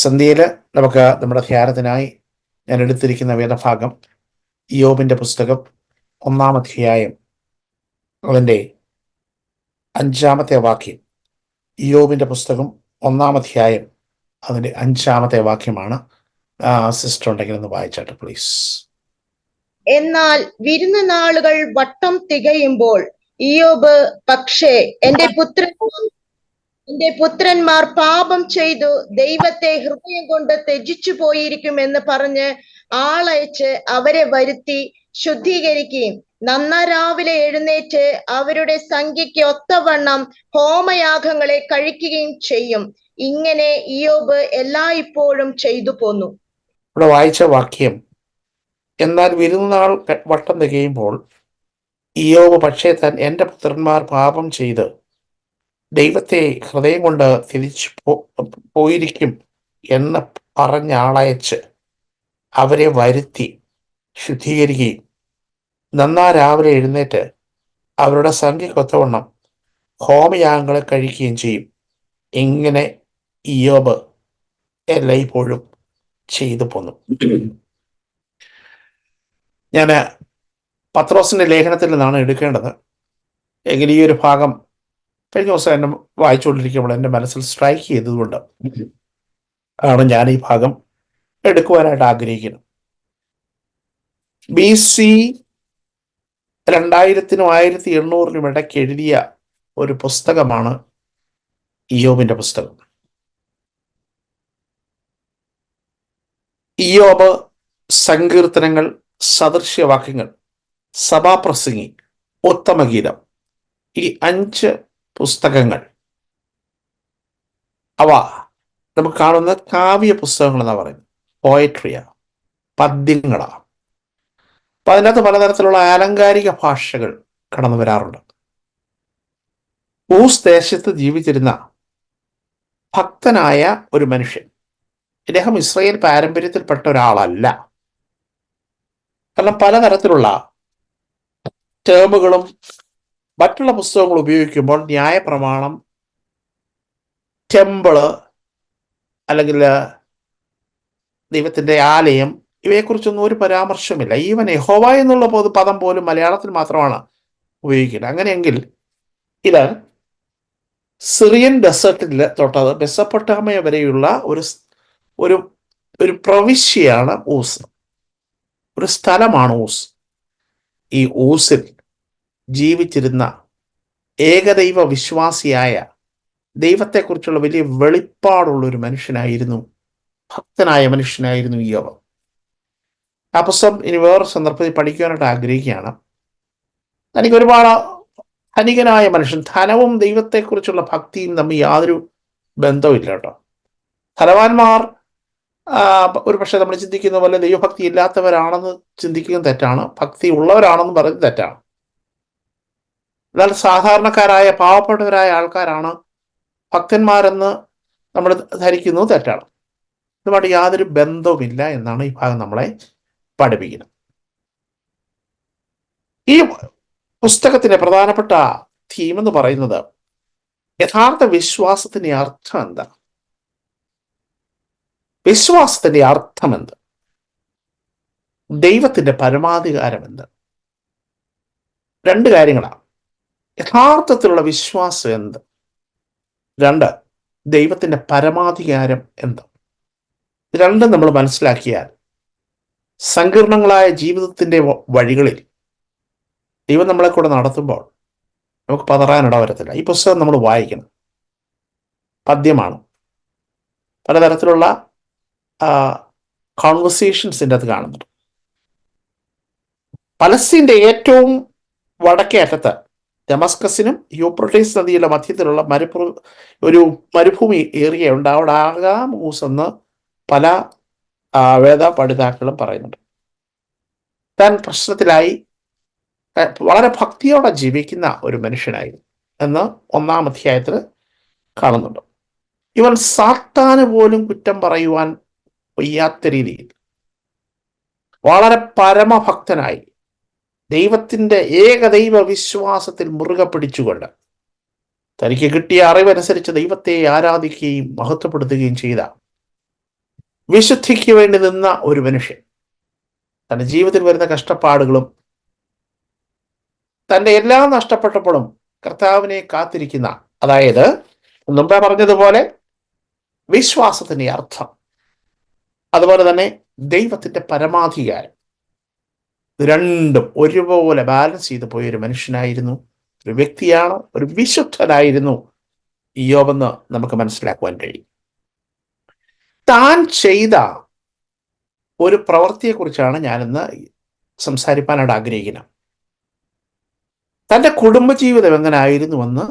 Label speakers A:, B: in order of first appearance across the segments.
A: സന്ധ്യയിൽ നമുക്ക് നമ്മുടെ ധ്യാനത്തിനായി ഞാൻ എടുത്തിരിക്കുന്ന വേദഭാഗം ഇയ്യോബിന്റെ പുസ്തകം 1-ാം അധ്യായം അതിൻ്റെ 5-ാമത്തെ വാക്യം. ഇയ്യോബിന്റെ പുസ്തകം 1-ാം അധ്യായം അതിൻ്റെ 5-ാമത്തെ വാക്യമാണ്. സിസ്റ്റർ ഉണ്ടെങ്കിൽ ഒന്ന് വായിച്ചാട്ടെ പ്ലീസ്.
B: എന്നാൽ വിരുന്ന് നാളുകൾ വട്ടം തികയുമ്പോൾ ഇയ്യോബ് പക്ഷേ എന്റെ പുത്രന്മാർ പാപം ചെയ്തു ദൈവത്തെ ഹൃദയം കൊണ്ട് ത്യജിച്ചു പോയിരിക്കുമെന്ന് പറഞ്ഞ് ആളയച്ച് അവരെ വരുത്തി ശുദ്ധീകരിക്കുകയും നന്നാരാവിലെ എഴുന്നേറ്റ് അവരുടെ സംഖ്യയ്ക്ക് ഒത്തവണ്ണം ഹോമയാഗങ്ങളെ കഴിക്കുകയും ചെയ്യും. ഇങ്ങനെ ഇയ്യോബ് എല്ലായ്പ്പോഴും ചെയ്തു പോന്നു.
A: ഇവിടെ വായിച്ച വാക്യം, എന്നാൽ വിരുന്നാൾ വട്ടം തികയുമ്പോൾ ഇയ്യോബ് പക്ഷേ എൻ്റെ പുത്രന്മാർ പാപം ചെയ്ത് ദൈവത്തെ ഹൃദയം കൊണ്ട് തിരിച്ചു പോയിരിക്കും എന്ന് പറഞ്ഞ ആളയച്ച് അവരെ വരുത്തി ശുദ്ധീകരിക്കുകയും നന്നാ രാവിലെ എഴുന്നേറ്റ് അവരുടെ സംഖ്യക്കൊത്തവണ്ണം ഹോമയാഗങ്ങളെ കഴിക്കുകയും ചെയ്യും. ഇങ്ങനെ ഇയ്യോബ് എല്ലായ്പ്പോഴും ചെയ്തു പോന്നു. ഞാൻ പത്രോസിന്റെ ലേഖനത്തിൽ നിന്നാണ് എടുക്കേണ്ടത്. എങ്കിൽ ഈ ഒരു ഭാഗം കഴിഞ്ഞ ദിവസം എന്നെ വായിച്ചുകൊണ്ടിരിക്കുമ്പോൾ എൻ്റെ മനസ്സിൽ സ്ട്രൈക്ക് ചെയ്തതുകൊണ്ട് ആണ് ഞാൻ ഈ ഭാഗം എടുക്കുവാനായിട്ട് ആഗ്രഹിക്കുന്നത്. BC 2000-നും 1800-നും ഇടയ്ക്ക് എഴുതിയ ഒരു പുസ്തകമാണ് ഇയ്യോബിന്റെ പുസ്തകം. ഇയ്യോബ്, സങ്കീർത്തനങ്ങൾ, സദൃശ്യവാക്യങ്ങൾ, സഭാപ്രസംഗി, ഉത്തമഗീതം, ഈ 5 പുസ്തകങ്ങൾ അവ നമുക്ക് കാണുന്ന കാവ്യ പുസ്തകങ്ങൾ എന്നാ പറയുന്നത്. പോയട്രിയാ, പദ്യങ്ങളാ. അപ്പൊ അതിനകത്ത് പലതരത്തിലുള്ള ആലങ്കാരിക ഭാഷകൾ കടന്നു വരാറുണ്ട്. ഊസ് ദേശത്ത് ജീവിച്ചിരുന്ന ഭക്തനായ ഒരു മനുഷ്യൻ. ഇദ്ദേഹം ഇസ്രായേൽ പാരമ്പര്യത്തിൽപ്പെട്ട ഒരാളല്ല. കാരണം പലതരത്തിലുള്ള ടേമുകളും മറ്റുള്ള പുസ്തകങ്ങൾ ഉപയോഗിക്കുമ്പോൾ ന്യായപ്രമാണം, ടെമ്പിള് അല്ലെങ്കിൽ ദൈവത്തിൻ്റെ ആലയം, ഇവയെക്കുറിച്ചൊന്നും ഒരു പരാമർശമില്ല. ഈവൻ യഹോവ എന്നുള്ള പദം പോലും മലയാളത്തിൽ മാത്രമാണ് ഉപയോഗിക്കുന്നത്. അങ്ങനെയെങ്കിൽ ഇത് സിറിയൻ ഡെസേർട്ടിൽ തൊട്ടത് മെസൊപ്പൊട്ടാമിയ വരെയുള്ള ഒരു പ്രവിശ്യയാണ് ഊസ്, ഒരു സ്ഥലമാണ് ഊസ്. ഈ ഊസിൽ ജീവിച്ചിരുന്ന ഏകദൈവ വിശ്വാസിയായ, ദൈവത്തെക്കുറിച്ചുള്ള വലിയ വെളിപ്പാടുള്ള ഒരു മനുഷ്യനായിരുന്നു, ഭക്തനായ മനുഷ്യനായിരുന്നു ഇയ്യോബ്. ആ പുസ്തകം ഇനി വേറൊരു സന്ദർഭത്തിൽ പഠിക്കുവാനായിട്ട് ആഗ്രഹിക്കുകയാണ്. എനിക്ക് ഒരുപാട് ധനികനായ മനുഷ്യൻ, ധനവും ദൈവത്തെക്കുറിച്ചുള്ള ഭക്തിയും തമ്മിൽ യാതൊരു ബന്ധവുമില്ല കേട്ടോ. ധനവാന്മാർ ഒരു പക്ഷേ നമ്മൾ ചിന്തിക്കുന്ന പോലെ ദൈവഭക്തി ഇല്ലാത്തവരാണെന്ന് ചിന്തിക്കുന്നത് തെറ്റാണ്, ഭക്തി ഉള്ളവരാണെന്ന് പറയുന്നത് തെറ്റാണ്. എന്നാൽ സാധാരണക്കാരായ പാവപ്പെട്ടവരായ ആൾക്കാരാണ് ഭക്തന്മാരെന്ന് നമ്മൾ ധരിക്കുന്നത് തെറ്റാണ്. ഇതുമായിട്ട് യാതൊരു ബന്ധവുമില്ല എന്നാണ് ഈ ഭാഗം നമ്മളെ പഠിപ്പിക്കുന്നത്. ഈ പുസ്തകത്തിന്റെ പ്രധാനപ്പെട്ട തീം എന്ന് പറയുന്നത് യഥാർത്ഥ വിശ്വാസത്തിന്റെ അർത്ഥം എന്താ, വിശ്വാസത്തിന്റെ അർത്ഥം എന്ത്, ദൈവത്തിന്റെ പരമാധികാരം എന്ത്. 2 കാര്യങ്ങളാണ്. യഥാർത്ഥത്തിലുള്ള വിശ്വാസം എന്ത്, 2 ദൈവത്തിന്റെ പരമാധികാരം എന്ത്. ഇത് രണ്ടും നമ്മൾ മനസ്സിലാക്കിയാൽ സങ്കീർണങ്ങളായ ജീവിതത്തിന്റെ വഴികളിൽ ദൈവം നമ്മളെ കൂടെ നടത്തുമ്പോൾ നമുക്ക് പതറാനിട വരത്തില്ല. ഈ പുസ്തകം നമ്മൾ വായിക്കണം. പദ്യമാണ്. പലതരത്തിലുള്ള കോൺവെർസേഷൻസിൻ്റെ അത് കാണുന്നുണ്ട്. പലസ്തീൻ്റെ ഏറ്റവും വടക്കേ അറ്റത്ത് ഡമസ്കസിനും യൂഫ്രട്ടീസ് നദിയുടെ മധ്യത്തിലുള്ള ഒരു മരുഭൂമി ഏരിയ ഉണ്ട്. അവിടെ ആകാം ഊസ് എന്ന് പല വേദ പഠിതാക്കളും പറയുന്നുണ്ട്. താൻ പ്രശ്നത്തിലായി വളരെ ഭക്തിയോടെ ജീവിക്കുന്ന ഒരു മനുഷ്യനായിരുന്നു എന്ന് 1-ാം അധ്യായത്തിൽ കാണുന്നുണ്ട്. ഇവൻ സാത്താന് പോലും കുറ്റം പറയുവാൻ വയ്യാത്ത രീതിയിൽ വളരെ പരമഭക്തനായി ദൈവത്തിൻ്റെ ഏകദൈവ വിശ്വാസത്തിൽ മുറുകെ പിടിച്ചുകൊണ്ട് തനിക്ക് കിട്ടിയ അറിവനുസരിച്ച് ദൈവത്തെ ആരാധിക്കുകയും മഹത്വപ്പെടുത്തുകയും ചെയ്ത വിശുദ്ധിക്ക് വേണ്ടി നിന്ന ഒരു മനുഷ്യൻ, തൻ്റെ ജീവിതത്തിൽ വരുന്ന കഷ്ടപ്പാടുകളും തൻ്റെ എല്ലാം നഷ്ടപ്പെട്ടപ്പോഴും കർത്താവിനെ കാത്തിരിക്കുന്ന, അതായത് മുമ്പേ പറഞ്ഞതുപോലെ വിശ്വാസത്തിന്റെ അർത്ഥം, അതുപോലെ തന്നെ ദൈവത്തിന്റെ പരമാധികാരം, ഇത് രണ്ടും ഒരുപോലെ ബാലൻസ് ചെയ്തു പോയ ഒരു മനുഷ്യനായിരുന്നു, ഒരു വ്യക്തിയാണ്, ഒരു വിശുദ്ധനായിരുന്നു ഇയ്യോബെന്ന് നമുക്ക് മനസ്സിലാക്കുവാൻ കഴിയും. താൻ ചെയ്ത ഒരു പ്രവൃത്തിയെക്കുറിച്ചാണ് ഞാനിന്ന് സംസാരിക്കാനായിട്ട് ആഗ്രഹിക്കുന്നത്. തൻ്റെ കുടുംബജീവിതം എങ്ങനെ ആയിരുന്നുവെന്ന്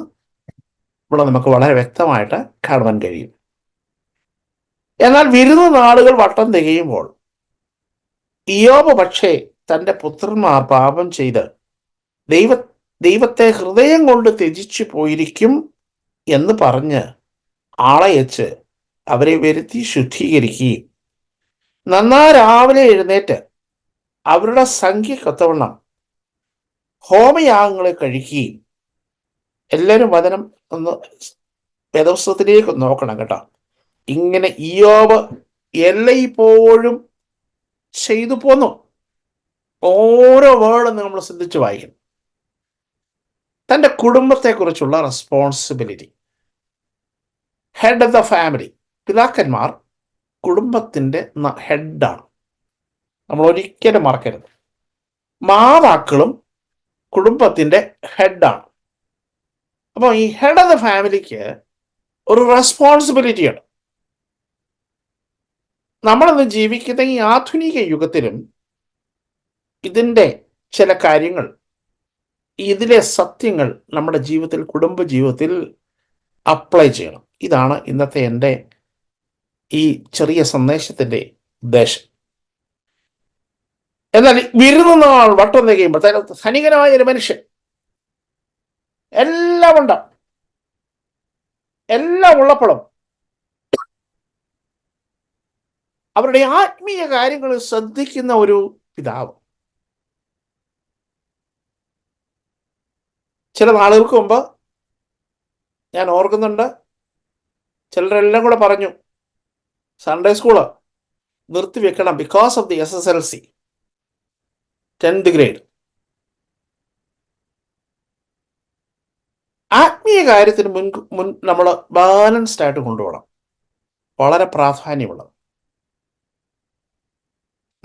A: ഇവിടെ നമുക്ക് വളരെ വ്യക്തമായിട്ട് കാണുവാൻ കഴിയും. എന്നാൽ വിരുന്ന് നാളുകൾ വട്ടം തികയുമ്പോൾ ഇയ്യോബ് പക്ഷേ തൻ്റെ പുത്രന്മാർ പാപം ചെയ്ത് ദൈവത്തെ ഹൃദയം കൊണ്ട് ത്യജിച്ചു പോയിരിക്കും എന്ന് പറഞ്ഞ് ആളയച്ച് അവരെ വരുത്തി ശുദ്ധീകരിക്കുകയും നന്നാ രാവിലെ എഴുന്നേറ്റ് അവരുടെ സംഖ്യക്കൊത്തവണ്ണം ഹോമയാഗങ്ങളെ കഴിക്കുകയും, എല്ലാവരും വചനം ഒന്ന് വേദപുസ്തകത്തിലേക്ക് നോക്കണം കേട്ടോ. ഇങ്ങനെ ഇയ്യോബ് എല്ലായ്പ്പോഴും ചെയ്തു പോന്നു. ഓരോ വേർഡും നമ്മൾ ശ്രദ്ധിച്ച് വായിക്കണം. തൻ്റെ കുടുംബത്തെക്കുറിച്ചുള്ള responsibility, head of the family. പിതാക്കന്മാർ കുടുംബത്തിൻ്റെ ഹെഡാണ്, നമ്മൾ ഒരിക്കലും മറക്കരുത്. മാതാക്കളും കുടുംബത്തിൻ്റെ ഹെഡാണ്. അപ്പോൾ ഈ ഹെഡ് ഓഫ് ദ ഫാമിലിക്ക് ഒരു റെസ്പോൺസിബിലിറ്റിയാണ്. നമ്മളിന്ന് ജീവിക്കുന്ന ഈ ആധുനിക യുഗത്തിലും ഇതിൻ്റെ ചില കാര്യങ്ങൾ, ഇതിലെ സത്യങ്ങൾ നമ്മുടെ ജീവിതത്തിൽ, കുടുംബ ജീവിതത്തിൽ അപ്ലൈ ചെയ്യണം. ഇതാണ് ഇന്നത്തെ എൻ്റെ ഈ ചെറിയ സന്ദേശത്തിൻ്റെ ഉദ്ദേശം. എന്നാൽ വിരുന്ന് നാൾ വട്ടം തികയുമ്പോൾ ധനികനായ ഒരു മനുഷ്യൻ, എല്ലാം ഉണ്ട്, എല്ലാം ഉള്ളപ്പോഴും അവരുടെ ആത്മീയ കാര്യങ്ങൾ ശ്രദ്ധിക്കുന്ന ഒരു പിതാവ്. ചില നാളുകൾക്ക് മുമ്പ് ഞാൻ ഓർക്കുന്നുണ്ട്, ചിലരെല്ലാം കൂടെ പറഞ്ഞു സൺഡേ സ്കൂള് നിർത്തിവെക്കണം because of the SSLC 10th grade. ആത്മീയ കാര്യത്തിന് മുൻ നമ്മൾ ബാലൻസ്ഡ് ആയിട്ട് കൊണ്ടുപോകണം, വളരെ പ്രാധാന്യമുള്ളത്.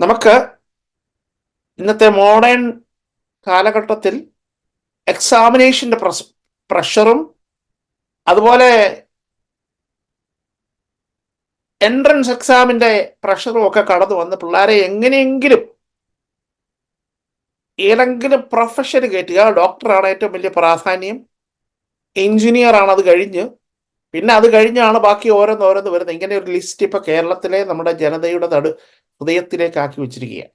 A: നമുക്ക് ഇന്നത്തെ മോഡേൺ കാലഘട്ടത്തിൽ എക്സാമിനേഷൻ്റെ പ്രഷറും അതുപോലെ എൻട്രൻസ് എക്സാമിൻ്റെ പ്രഷറും ഒക്കെ കടന്നു വന്ന് പിള്ളേരെ എങ്ങനെയെങ്കിലും ഏതെങ്കിലും പ്രൊഫഷന് കയറ്റുക. ഡോക്ടറാണ് ഏറ്റവും വലിയ പ്രാധാന്യം, എഞ്ചിനീയർ ആണ് അത് കഴിഞ്ഞ്, പിന്നെ അത് കഴിഞ്ഞാണ് ബാക്കി ഓരോന്നോരോന്ന് വരുന്നത്. ഇങ്ങനെ ഒരു ലിസ്റ്റ് ഇപ്പോൾ കേരളത്തിലെ നമ്മുടെ ജനതയുടെ ഹൃദയത്തിലേക്ക് ആക്കി വെച്ചിരിക്കുകയാണ്.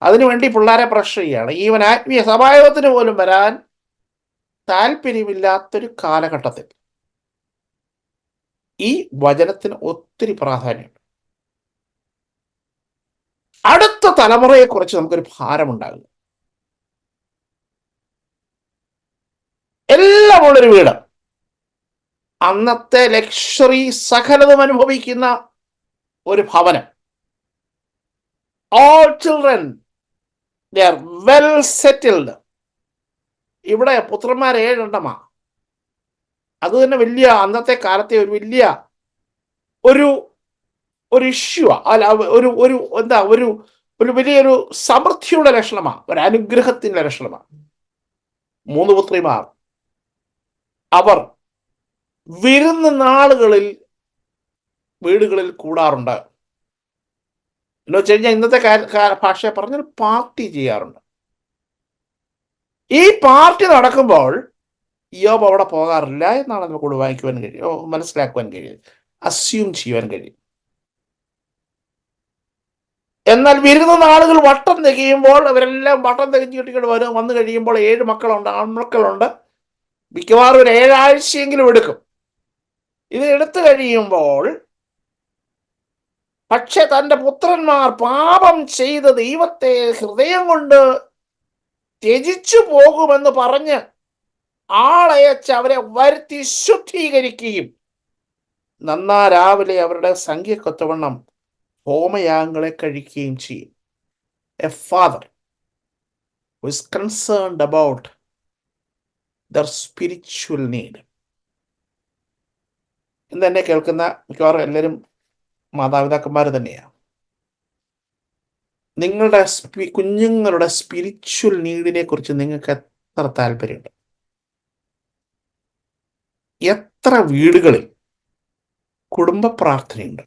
A: അതിനുവേണ്ടി പിള്ളേരെ പ്രഷർ ചെയ്യുകയാണ്. ഈവൻ ആത്മീയ സഭായോഗത്തിന് പോലും വരാൻ താല്പര്യമില്ലാത്തൊരു കാലഘട്ടത്തിൽ ഈ വചനത്തിന് ഒത്തിരി പ്രാധാന്യമുണ്ട്. അടുത്ത തലമുറയെക്കുറിച്ച് നമുക്കൊരു ഭാരമുണ്ടാകും. എല്ലാം ഉള്ളൊരു വീട്, അന്നത്തെ ലക്ഷറി സകലതും അനുഭവിക്കുന്ന ഒരു ഭവനം, all children they are well settled. ഇവിടെ പുത്രന്മാർ 7 എണ്ണമാ. അത് തന്നെ വലിയ, അന്നത്തെ കാലത്തെ ഒരു വലിയ ഒരു ഇഷ്യൂ, അല്ല ഒരു വലിയൊരു സമൃദ്ധിയുടെ ലക്ഷണമാണ്, ഒരു അനുഗ്രഹത്തിൻ്റെ ലക്ഷണമാണ്. 3 പുത്രിമാർ, അവർ വിരുന്ന് നാളുകളിൽ വീടുകളിൽ കൂടാറുണ്ട്. എന്ന് വെച്ച് കഴിഞ്ഞാൽ ഇന്നത്തെ ഭാഷയെ പറഞ്ഞാൽ പാർട്ടി ചെയ്യാറുണ്ട്. ഈ പാർട്ടി നടക്കുമ്പോൾ ഇയ്യോബ് അവിടെ പോകാറില്ല എന്നാണ് നമുക്ക് വായിക്കുവാൻ കഴിയും, മനസ്സിലാക്കുവാൻ കഴിയും, അസ്യൂം ചെയ്യുവാൻ കഴിയും. എന്നാൽ വിരുന്ന് നാളുകൾ വട്ടം തികയുമ്പോൾ അവരെല്ലാം വട്ടം തികഞ്ഞ് കിട്ടിക്കൊണ്ട് വന്നു കഴിയുമ്പോൾ 7 മക്കളുണ്ട്, ആൺമക്കളുണ്ട്. മിക്കവാറും ഒരു 7 ആഴ്ചയെങ്കിലും എടുക്കും. ഇത് എടുത്തു കഴിയുമ്പോൾ പക്ഷെ തൻ്റെ പുത്രന്മാർ പാപം ചെയ്ത് ദൈവത്തെ ഹൃദയം കൊണ്ട് ത്യജിച്ചു പോകുമെന്ന് പറഞ്ഞ് ആളയച്ച് അവരെ വരുത്തി ശുദ്ധീകരിക്കുകയും നന്നാ രാവിലെ അവരുടെ സംഖ്യക്കൊത്തവണ്ണം ഹോമയാഗങ്ങളെ കഴിക്കുകയും ചെയ്യും. A father who is concerned about their spiritual need. ഇന്ന് എന്നെ കേൾക്കുന്ന മിക്കവാറും എല്ലാവരും മാതാപിതാക്കന്മാർ തന്നെയാണ്. നിങ്ങളുടെ കുഞ്ഞുങ്ങളുടെ സ്പിരിച്വൽ നീഡിനെ കുറിച്ച് നിങ്ങൾക്ക് എത്ര താല്പര്യമുണ്ട്? എത്ര വീടുകളിൽ കുടുംബ പ്രാർത്ഥനയുണ്ട്?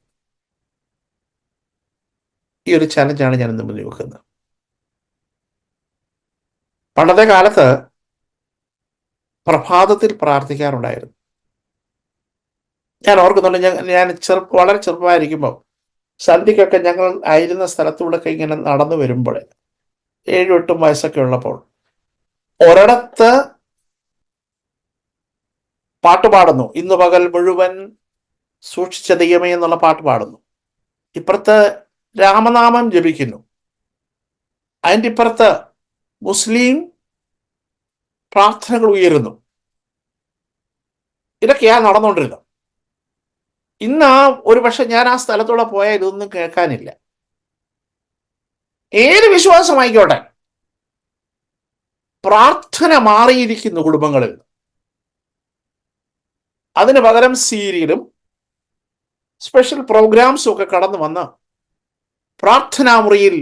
A: ഈ ഒരു ചലഞ്ചാണ് ഞാൻ ഇന്ന് മുന്നിൽ വെക്കുന്നത്. പണ്ടത്തെ കാലത്ത് പ്രഭാതത്തിൽ പ്രാർത്ഥിക്കാറുണ്ടായിരുന്നു. ഞാൻ ഓർക്കുന്നുണ്ട്, ഞാൻ വളരെ ചെറുപ്പമായിരിക്കുമ്പോൾ സന്ധ്യക്കൊക്കെ ഞങ്ങൾ ആയിരുന്ന സ്ഥലത്തൂടെയൊക്കെ ഇങ്ങനെ നടന്നു വരുമ്പോൾ 7-8 വയസ്സൊക്കെ ഉള്ളപ്പോൾ ഒരിടത്ത് പാട്ട് പാടുന്നു, ഇന്ന് പകൽ മുഴുവൻ സൂക്ഷിച്ച ദൈവമേ എന്നുള്ള പാട്ട് പാടുന്നു. ഇപ്പുറത്ത് രാമനാമം ജപിക്കുന്നു. അതിൻ്റെ ഇപ്പുറത്ത് മുസ്ലിം പ്രാർത്ഥനകൾ ഉയരുന്നു. ഇതൊക്കെയാണ് നടന്നുകൊണ്ടിരുന്നത്. ഇന്ന് ഒരു പക്ഷെ ഞാൻ ആ സ്ഥലത്തൂടെ പോയാൽ ഇതൊന്നും കേൾക്കാനില്ല. ഏത് വിശ്വാസമായിക്കോട്ടെ, പ്രാർത്ഥന മാറിയിരിക്കുന്നു കുടുംബങ്ങളിൽ. അതിന് പകരം സീരിയലും സ്പെഷ്യൽ പ്രോഗ്രാംസും ഒക്കെ കടന്നു വന്ന് പ്രാർത്ഥനാ മുറിയിൽ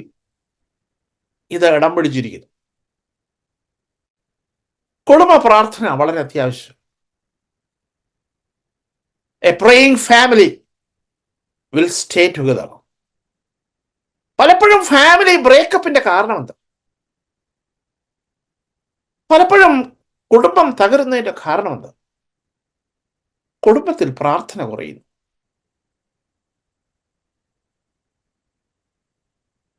A: ഇത് ഇടം പിടിച്ചിരിക്കുന്നു. കുടുംബ പ്രാർത്ഥന വളരെ അത്യാവശ്യം. A praying family will stay together. പലപ്പോഴും ഫാമിലി ബ്രേക്കപ്പിന്റെ കാരണം എന്താ? പലപ്പോഴും കുടുംബം തകരുന്നതിന്റെ കാരണം എന്താ? കുടുംബത്തിൽ പ്രാർത്ഥന കുറയുന്നു.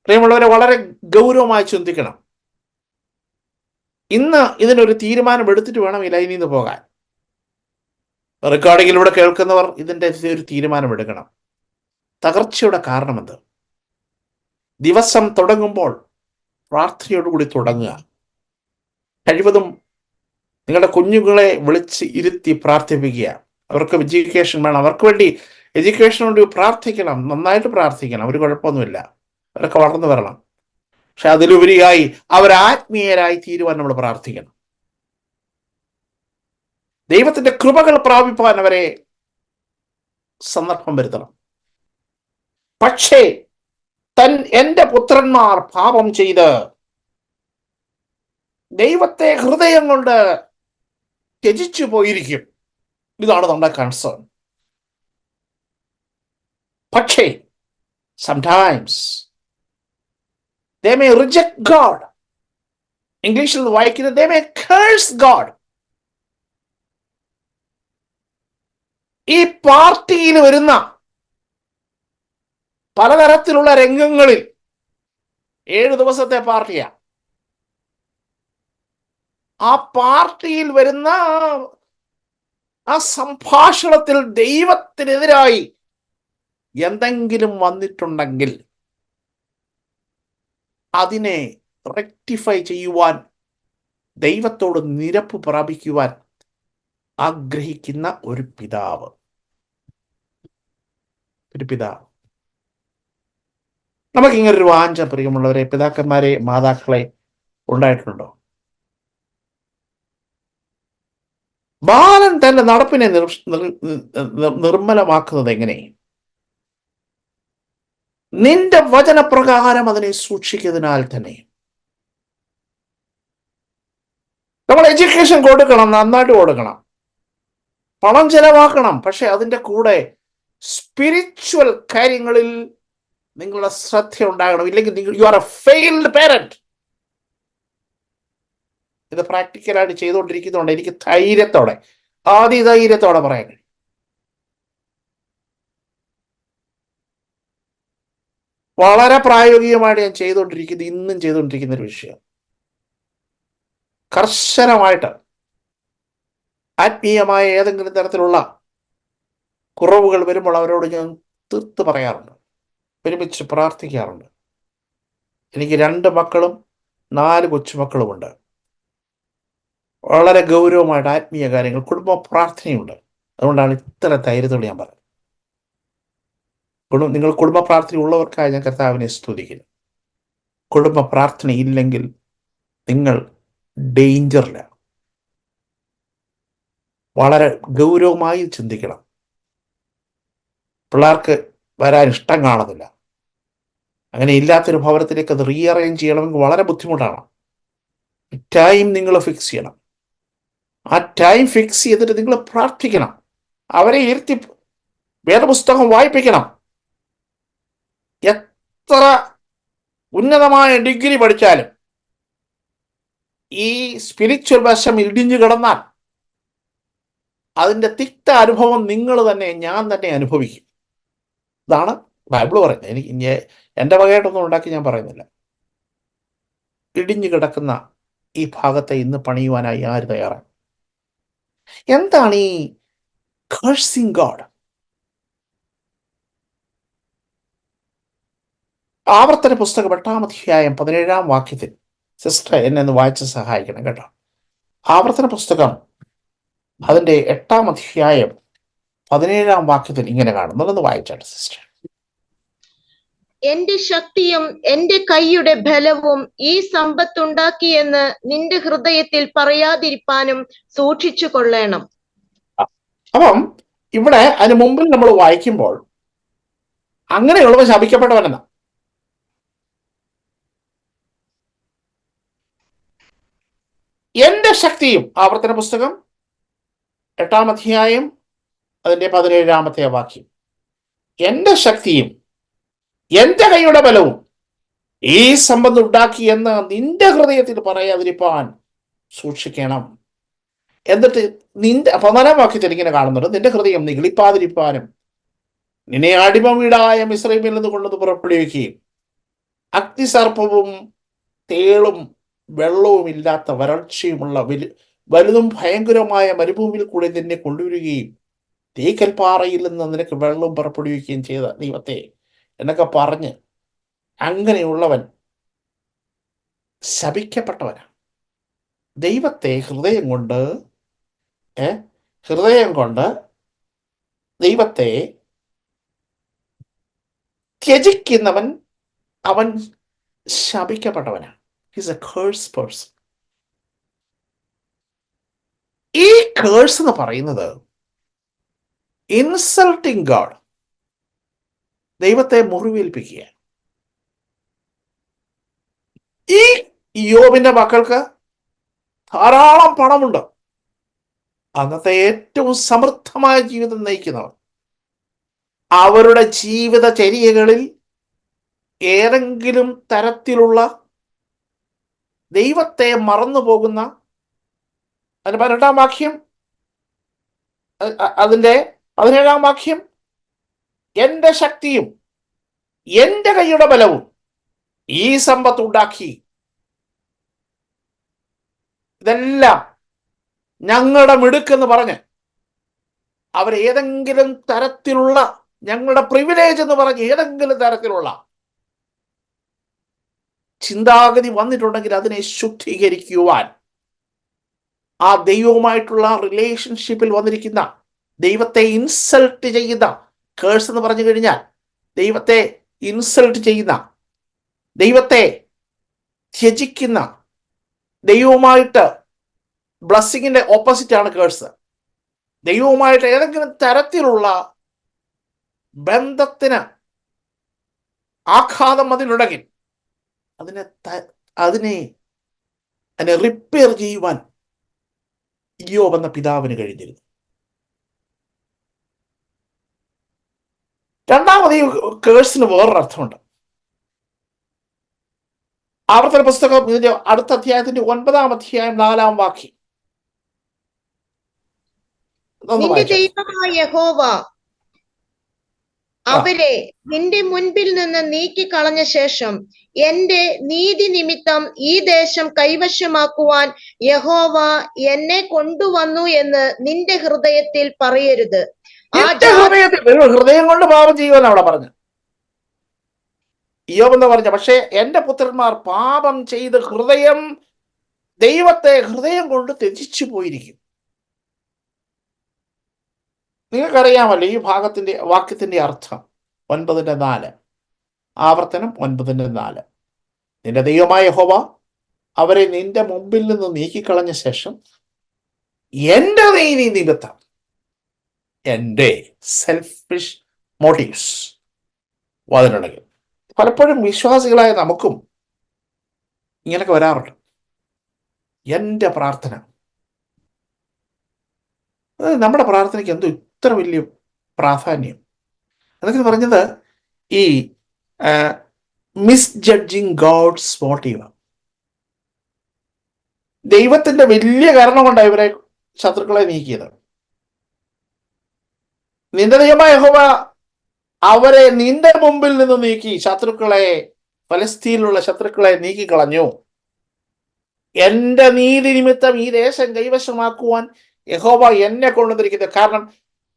A: പ്രിയമുള്ളവരെ, വളരെ ഗൗരവമായി ചിന്തിക്കണം. ഇന്ന് ഇതിനൊരു തീരുമാനം എടുത്തിട്ട് വേണം ഈ ലൈനിൽ നിന്ന് പോകാൻ. റെക്കോർഡിങ്ങിലൂടെ കേൾക്കുന്നവർ ഇതിൻ്റെ ഒരു തീരുമാനം എടുക്കണം. തകർച്ചയുടെ കാരണമെന്ത്? ദിവസം തുടങ്ങുമ്പോൾ പ്രാർത്ഥനയോടുകൂടി തുടങ്ങുക. കഴിവതും നിങ്ങളുടെ കുഞ്ഞുങ്ങളെ വിളിച്ച് ഇരുത്തി പ്രാർത്ഥിപ്പിക്കുക. അവർക്ക് എഡ്യൂക്കേഷൻ വേണം, അവർക്ക് വേണ്ടി എഡ്യൂക്കേഷന് വേണ്ടി പ്രാർത്ഥിക്കണം, നന്നായിട്ട് പ്രാർത്ഥിക്കണം. ഒരു കുഴപ്പമൊന്നുമില്ല, അവരൊക്കെ വളർന്നു വരണം. പക്ഷെ അതിലുപരിയായി അവരാത്മീയരായി തീരുവാൻ നമ്മൾ പ്രാർത്ഥിക്കണം. ദൈവത്തിന്റെ കൃപകൾ പ്രാപിപ്പാൻ അവരെ സന്ദർഭം വരുത്തണം. പക്ഷേ എൻ്റെ പുത്രന്മാർ പാപം ചെയ്ത് ദൈവത്തെ ഹൃദയം കൊണ്ട് ത്യജിച്ചു പോയിരിക്കും. ഇതാണ് നമ്മുടെ കൺസേൺ. പക്ഷേ sometimes they may reject God. ഇംഗ്ലീഷിൽ വായിക്കുന്നത് they may curse God. ഈ പാർട്ടിയിൽ വരുന്ന പലതരത്തിലുള്ള രംഗങ്ങളിൽ 7 ദിവസത്തെ പാർട്ടിയാ. ആ പാർട്ടിയിൽ വരുന്ന ആ സംഭാഷണത്തിൽ ദൈവത്തിനെതിരായി എന്തെങ്കിലും വന്നിട്ടുണ്ടെങ്കിൽ അതിനെ റെക്ടിഫൈ ചെയ്യുവാൻ, ദൈവത്തോട് നിരപ്പ് പ്രാപിക്കുവാൻ ആഗ്രഹിക്കുന്ന ഒരു പിതാവ്. നമുക്കിങ്ങനൊരു വാഞ്ച, പ്രിയമുള്ളവരെ, പിതാക്കന്മാരെ, മാതാക്കളെ ഉണ്ടായിട്ടുണ്ടോ? ബാലൻ തന്റെ നടപ്പിനെ നിർമ്മലമാക്കുന്നത് എങ്ങനെ? നിന്റെ വചനപ്രകാരം അതിനെ സൂക്ഷിക്കുന്നതിനാൽ തന്നെ. നമ്മൾ എഡ്യൂക്കേഷൻ കൊടുക്കണം, നന്നായിട്ട് കൊടുക്കണം, പണം ചെലവാക്കണം. പക്ഷെ അതിൻ്റെ കൂടെ സ്പിരിച്വൽ കാര്യങ്ങളിൽ നിങ്ങളുടെ ശ്രദ്ധ ഉണ്ടാകണം. ഇല്ലെങ്കിൽ you are A failed parent. ഇത് പ്രാക്ടിക്കലായിട്ട് ചെയ്തുകൊണ്ടിരിക്കുന്നതുകൊണ്ട് എനിക്ക് ധൈര്യത്തോടെ പറയാൻ കഴിയും. വളരെ പ്രായോഗികമായിട്ട് ഞാൻ ഇന്നും ചെയ്തുകൊണ്ടിരിക്കുന്ന ഒരു വിഷയം. കർശനമായിട്ട് ആത്മീയമായ ഏതെങ്കിലും തരത്തിലുള്ള കുറവുകൾ വരുമ്പോൾ അവരോട് ഞാൻ തീർത്ത് പറയാറുണ്ട്, ഒരുമിച്ച് പ്രാർത്ഥിക്കാറുണ്ട്. എനിക്ക് 2 മക്കളും 4 കൊച്ചുമക്കളുമുണ്ട്. വളരെ ഗൗരവമായിട്ട് ആത്മീയ കാര്യങ്ങൾ, കുടുംബ പ്രാർത്ഥനയുണ്ട്. അതുകൊണ്ടാണ് ഇത്ര ധൈര്യത്തോടെ ഞാൻ പറയുന്നത്. നിങ്ങൾ കുടുംബ പ്രാർത്ഥന ഉള്ളവർക്കായി ഞാൻ കർത്താവിനെ സ്തുതിക്കുന്നു. കുടുംബ പ്രാർത്ഥന ഇല്ലെങ്കിൽ നിങ്ങൾ ഡേഞ്ചറിലാണ്. വളരെ ഗൗരവമായി ചിന്തിക്കണം. പിള്ളേർക്ക് വരാൻ ഇഷ്ടം കാണുന്നില്ല. അങ്ങനെ ഇല്ലാത്തൊരു ഭവനത്തിലേക്ക് അത് റീഅറേഞ്ച് ചെയ്യണമെങ്കിൽ വളരെ ബുദ്ധിമുട്ടാണ്. ടൈം നിങ്ങൾ ഫിക്സ് ചെയ്യണം. ആ ടൈം ഫിക്സ് ചെയ്തിട്ട് നിങ്ങൾ പ്രാർത്ഥിക്കണം. അവരെ ഇരുത്തി വേദപുസ്തകം വായിപ്പിക്കണം. എത്ര ഉന്നതമായ ഡിഗ്രി പഠിച്ചാലും ഈ സ്പിരിച്വൽ വശം ഇടിഞ്ഞു കിടന്നാൽ അതിൻ്റെ തിക്ത അനുഭവം നിങ്ങൾ തന്നെ, ഞാൻ തന്നെ അനുഭവിക്കും. ഇതാണ് ബൈബിൾ പറയുന്നത്. എനിക്ക് എൻ്റെ വകയായിട്ടൊന്നും ഉണ്ടാക്കി ഞാൻ പറയുന്നില്ല. ഇടിഞ്ഞു കിടക്കുന്ന ഈ ഭാഗത്തെ ഇന്ന് പണിയുവാനായി ആര് തയ്യാറാണ്? എന്താണ് ഈ കഴ്സിങ് ഗോഡ്? ആവർത്തന പുസ്തകം 8-ാം അധ്യായം 17-ാം വാക്യത്തിൽ, സിസ്റ്റർ എന്നെ ഒന്ന് വായിച്ച് സഹായിക്കണം കേട്ടോ. ആവർത്തന പുസ്തകം അതിൻ്റെ 8-ാം അധ്യായം 17-ാം വാക്യത്തിൽ ഇങ്ങനെ കാണുന്നതെന്ന് വായിച്ചാണ് സിസ്റ്റർ.
B: എന്റെ ശക്തിയും എന്റെ കൈയുടെ ബലവും ഈ സമ്പത്തുണ്ടാക്കിയെന്ന് നിന്റെ ഹൃദയത്തിൽ പറയാതിരിപ്പാനും സൂക്ഷിച്ചു കൊള്ളണം.
A: അപ്പം ഇവിടെ അതിന് മുമ്പിൽ നമ്മൾ വായിക്കുമ്പോൾ അങ്ങനെയുള്ളവ ശപിക്കപ്പെട്ടവനെന്ന. എന്റെ ശക്തിയും, ആവർത്തന പുസ്തകം 8-ാം അധ്യായം അതിൻ്റെ 17-ാമത്തെ വാക്യം, എന്റെ ശക്തിയും എന്റെ കൈയുടെ ബലവും ഈ സമ്പത്ത് ഉണ്ടാക്കി എന്ന് നിന്റെ ഹൃദയത്തിൽ പറയാതിരിപ്പാൻ സൂക്ഷിക്കണം. എന്നിട്ട് നിന്റെ 14-ാം വാക്യത്തിൽ ഇങ്ങനെ കാണുന്നുണ്ട്, നിന്റെ ഹൃദയം നിഗളിപ്പാതിരിപ്പാനും നിന്നെ അടിമ വീടായ മിസ്രയീമിൽ നിന്ന് കൊണ്ടത് പുറപ്പെടുവിക്കുകയും അഗ്നിസർപ്പവും തേളും വെള്ളവും ഇല്ലാത്ത വരൾച്ചയുമുള്ള വലുതും ഭയങ്കരമായ മരുഭൂമിയിൽ കൂടെ നിന്നെ കൊണ്ടുവരികയും തീക്കൽപ്പാറയിൽ നിന്ന് നിനക്ക് വെള്ളവും പുറപ്പെടുവിക്കുകയും ചെയ്ത ദൈവത്തെ എന്നൊക്കെ പറഞ്ഞ് അങ്ങനെയുള്ളവൻ ശപിക്കപ്പെട്ടവനാണ്. ദൈവത്തെ ഹൃദയം കൊണ്ട് ദൈവത്തെ ത്യജിക്കുന്നവൻ അവൻ ശപിക്കപ്പെട്ടവനാണ്. He's a cursed person. ഈ കേഴ്സ് എന്ന് പറയുന്നത് ഇൻസൾട്ടിങ് ഗോഡ്, ദൈവത്തെ മുറിവേൽപ്പിക്കുക. ഈ യോബിന്റെ മക്കൾക്ക് ധാരാളം പണമുണ്ട്. അന്നത്തെ ഏറ്റവും സമൃദ്ധമായ ജീവിതം നയിക്കുന്നവർ. അവരുടെ ജീവിതചര്യകളിൽ ഏതെങ്കിലും തരത്തിലുള്ള ദൈവത്തെ മറന്നു പോകുന്ന, അതിന്റെ 18-ാം വാക്യം, അതിൻ്റെ 17-ാം വാക്യം, എന്റെ ശക്തിയും എന്റെ കൈയുടെ ബലവും ഈ സമ്പത്ത് ഉണ്ടാക്കി. ഇതെല്ലാം ഞങ്ങളുടെ മിടുക്കെന്ന് പറഞ്ഞ് അവർ ഏതെങ്കിലും തരത്തിലുള്ള, ഞങ്ങളുടെ പ്രിവിലേജ് എന്ന് പറഞ്ഞ് ഏതെങ്കിലും തരത്തിലുള്ള ചിന്താഗതി വന്നിട്ടുണ്ടെങ്കിൽ അതിനെ ശുദ്ധീകരിക്കുവാൻ ആ ദൈവവുമായിട്ടുള്ള റിലേഷൻഷിപ്പിൽ വന്നിരിക്കുന്ന, ദൈവത്തെ ഇൻസൾട്ട് ചെയ്യുന്ന, കേഴ്സ് എന്ന് പറഞ്ഞു കഴിഞ്ഞാൽ ദൈവത്തെ ഇൻസൾട്ട് ചെയ്യുന്ന, ദൈവത്തെ ത്യജിക്കുന്ന, ദൈവവുമായിട്ട് ബ്ലസ്സിങ്ങിന്റെ ഓപ്പോസിറ്റ് ആണ് കേഴ്സ്. ദൈവവുമായിട്ട് ഏതെങ്കിലും തരത്തിലുള്ള ബന്ധത്തിന് ആഘാതം അതിനുണ്ടെങ്കിൽ അതിനെ റിപ്പയർ ചെയ്യുവാൻ യോബ് എന്ന പിതാവിന് കഴിഞ്ഞിരുന്നു. രണ്ടാമത് ഈ കേഴ്സിന് വേറൊരർത്ഥമുണ്ട്. ആവർത്തന പുസ്തകം ഇതിന്റെ അടുത്ത അധ്യായത്തിന്റെ 9-ാം അധ്യായം 4-ാം വാക്യം,
B: നിന്റെ ദൈവമായ യഹോവ അവരെ നിന്റെ മുൻപിൽ നിന്ന് നീക്കിക്കളഞ്ഞ ശേഷം എന്റെ നീതി നിമിത്തം ഈ ദേശം കൈവശമാക്കുവാൻ യഹോവ എന്നെ കൊണ്ടുവന്നു എന്ന് നിന്റെ ഹൃദയത്തിൽ പറയരുത്.
A: ഹൃദയം കൊണ്ട് പാപം ചെയ്യുമെന്ന് അവിടെ പറഞ്ഞു യോബ് എന്ന് പറഞ്ഞ. പക്ഷേ എന്റെ പുത്രന്മാർ പാപം ചെയ്ത് ഹൃദയം കൊണ്ട് ത്യജിച്ചു പോയിരിക്കും. നിങ്ങൾക്കറിയാമല്ലോ ഈ വാക്യത്തിന്റെ അർത്ഥം. 9:4. ആവർത്തനം 9:4. നിന്റെ ദൈവമായ യഹോവ അവരെ നിന്റെ മുമ്പിൽ നിന്ന് നീക്കിക്കളഞ്ഞ ശേഷം എന്റെ നീതി നിമിത്തം, എന്റെ സെൽഫിഷ് മോട്ടീവ്സ് വന്നിട്ടുണ്ടെങ്കിൽ, പലപ്പോഴും വിശ്വാസികളായ നമുക്കും ഇങ്ങനെയൊക്കെ വരാറുണ്ട്. എൻ്റെ പ്രാർത്ഥന, നമ്മുടെ പ്രാർത്ഥനയ്ക്ക് എന്തോ ഇത്ര വലിയ പ്രാധാന്യം എന്നൊക്കെ പറഞ്ഞത് ഈ മിസ്ജഡ്ജിങ് ഗോഡ്സ് മോട്ടീവ്. ദൈവത്തിന്റെ വലിയ കാരണം കൊണ്ടാണ് ഇവരെ ശത്രുക്കളെ നീക്കിയത്. നിന്റെ ദൈവമായ യഹോവ അവരെ നിന്റെ മുമ്പിൽ നിന്ന് നീക്കി, ശത്രുക്കളെ, ഫലസ്തീനിലുള്ള ശത്രുക്കളെ നീക്കിക്കളഞ്ഞു. എന്റെ നീതി നിമിത്തം ഈ ദേശം കൈവശമാക്കുവാൻ യഹോവ എന്നെ കൊണ്ടുവന്നിരിക്കുന്നത്. കാരണം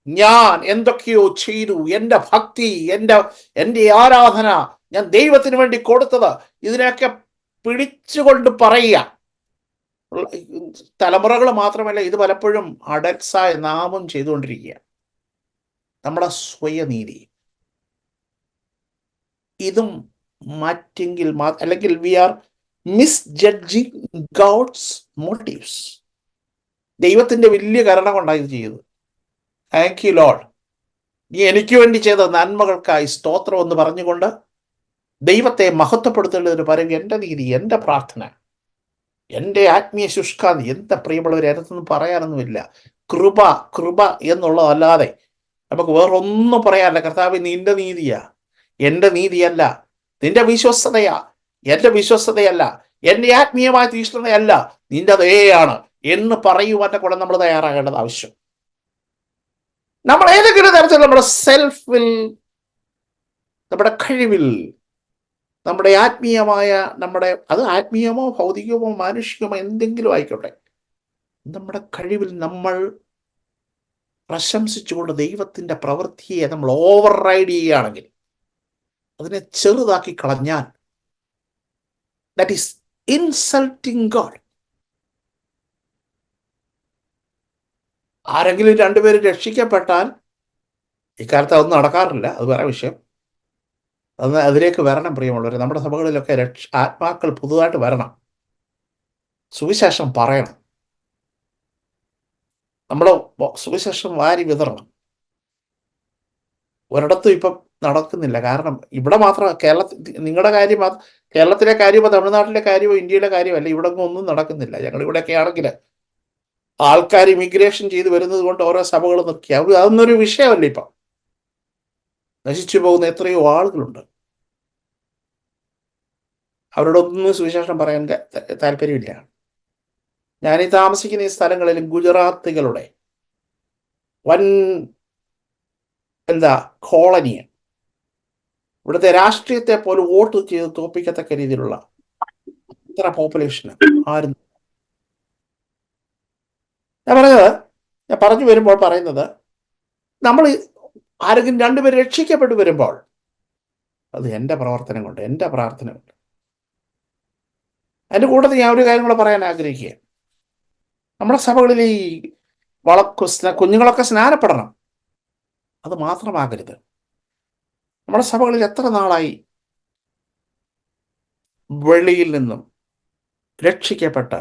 A: ഞാൻ എന്തൊക്കെയോ ചെയ്തു. എൻ്റെ ഭക്തി, എൻ്റെ ആരാധന ഞാൻ ദൈവത്തിന് വേണ്ടി കൊടുത്തത്, ഇതിനൊക്കെ പിടിച്ചുകൊണ്ട് പറയുക. തലമുറകൾ മാത്രമല്ല, ഇത് പലപ്പോഴും അഡൽസായ നാമം ചെയ്തുകൊണ്ടിരിക്കുക. നമ്മുടെ സ്വയനീതി ഇതും മാറ്റെങ്കിൽ, അല്ലെങ്കിൽ വി ആർ മിസ്ജഡ്ജിങ് ഗോഡ്സ് മോട്ടീവ്സ്. ദൈവത്തിന്റെ വലിയ കരുണ കൊണ്ടാണ് ഇത് ചെയ്തത്. താങ്ക് യു ലോർഡ്, നീ എനിക്ക് വേണ്ടി ചെയ്ത നന്മകൾക്കായി സ്തോത്രം എന്ന് പറഞ്ഞുകൊണ്ട് ദൈവത്തെ മഹത്വപ്പെടുത്തേണ്ടതിന് പകരം എൻ്റെ നീതി, എൻ്റെ പ്രാർത്ഥന, എൻ്റെ ആത്മീയ ശുഷ്കാന്തി, എന്താ പ്രിയമുള്ളവരെ, അതിനൊന്നും പറയാനൊന്നുമില്ല. കൃപ കൃപ എന്നുള്ളതല്ലാതെ നമുക്ക് വേറൊന്നും പറയാനില്ല. കർത്താവ്, നിന്റെ നീതിയാ, എൻ്റെ നീതിയല്ല. നിന്റെ വിശ്വസ്തതയാ, എൻ്റെ വിശ്വസ്തതയല്ല. എൻ്റെ ആത്മീയമായ തീഷ്ണതയല്ല, നിന്റെ ദയാണ് എന്ന് പറയുവാൻ്റെ കൂടെ നമ്മൾ തയ്യാറാകേണ്ടത് ആവശ്യം. നമ്മൾ ഏതെങ്കിലും തരത്തിൽ നമ്മുടെ സെൽഫിൽ, നമ്മുടെ കഴിവിൽ, നമ്മുടെ ആത്മീയമായ അത് ആത്മീയമോ ഭൗതികമോ മാനുഷികമോ എന്തെങ്കിലും ആയിക്കോട്ടെ, നമ്മുടെ കഴിവിൽ നമ്മൾ പ്രശംസിച്ചുകൊണ്ട് ദൈവത്തിൻ്റെ പ്രവൃത്തിയെ നമ്മൾ ഓവർ റൈഡ് ചെയ്യുകയാണെങ്കിൽ, അതിനെ ചെറുതാക്കി കളഞ്ഞാൽ, ദാറ്റ് ഈസ് ഇൻസൾട്ടിങ് ഗോഡ്. ആരെങ്കിലും രണ്ടുപേര് രക്ഷിക്കപ്പെട്ടാൽ, ഇക്കാലത്ത് അതൊന്നും നടക്കാറില്ല, അത് വേറെ വിഷയം, അതിലേക്ക് വരണം പ്രിയമുള്ളവർ. നമ്മുടെ സഭകളിലൊക്കെ ആത്മാക്കൾ പുതുതായിട്ട് വരണം, സുവിശേഷം പറയണം, നമ്മുടെ സുവിശേഷം വാരി വിതറണം. ഒരിടത്തും ഇപ്പം നടക്കുന്നില്ല. കാരണം ഇവിടെ മാത്രം, നിങ്ങളുടെ കാര്യം, കേരളത്തിലെ കാര്യമോ തമിഴ്നാട്ടിലെ കാര്യമോ ഇന്ത്യയിലെ കാര്യമല്ല, ഇവിടെ ഒന്നും നടക്കുന്നില്ല. ഞങ്ങളിവിടെയൊക്കെ ആണെങ്കിൽ ആൾക്കാർ ഇമിഗ്രേഷൻ ചെയ്ത് വരുന്നത് കൊണ്ട് ഓരോ സഭകൾ നിർത്തി, അതൊന്നൊരു വിഷയമല്ല. ഇപ്പം നശിച്ചു പോകുന്ന എത്രയോ ആളുകളുണ്ട്. അവരോടൊന്നും സുവിശേഷം പറയാൻ താല്പര്യമില്ല. ഞാനീ താമസിക്കുന്ന ഈ സ്ഥലങ്ങളിലും ഗുജറാത്തികളുടെ വൻ കോളനിയാണ്. ഇവിടുത്തെ രാഷ്ട്രീയത്തെ പോലും വോട്ട് ചെയ്ത് തോപ്പിക്കത്തക്ക രീതിയിലുള്ള ഇത്ര പോപ്പുലേഷന് ആരും. ഞാൻ പറഞ്ഞു വരുമ്പോൾ പറയുന്നത്, നമ്മൾ ആരെങ്കിലും രണ്ടുപേർ രക്ഷിക്കപ്പെട്ടു വരുമ്പോൾ അത് എൻ്റെ പ്രവർത്തനം കൊണ്ട്, എൻ്റെ പ്രാർത്ഥന കൊണ്ട്. അതിൻ്റെ കൂട്ടത്തിൽ ഞാൻ ഒരു കാര്യം കൂടെ പറയാൻ ആഗ്രഹിക്കുക. നമ്മുടെ സഭകളിൽ ഈ കുഞ്ഞുങ്ങളൊക്കെ സ്നാനപ്പെടണം, അത് മാത്രമാകരുത്. നമ്മുടെ സഭകളിൽ എത്ര നാളായി വെളിയിൽ നിന്നും രക്ഷിക്കപ്പെട്ട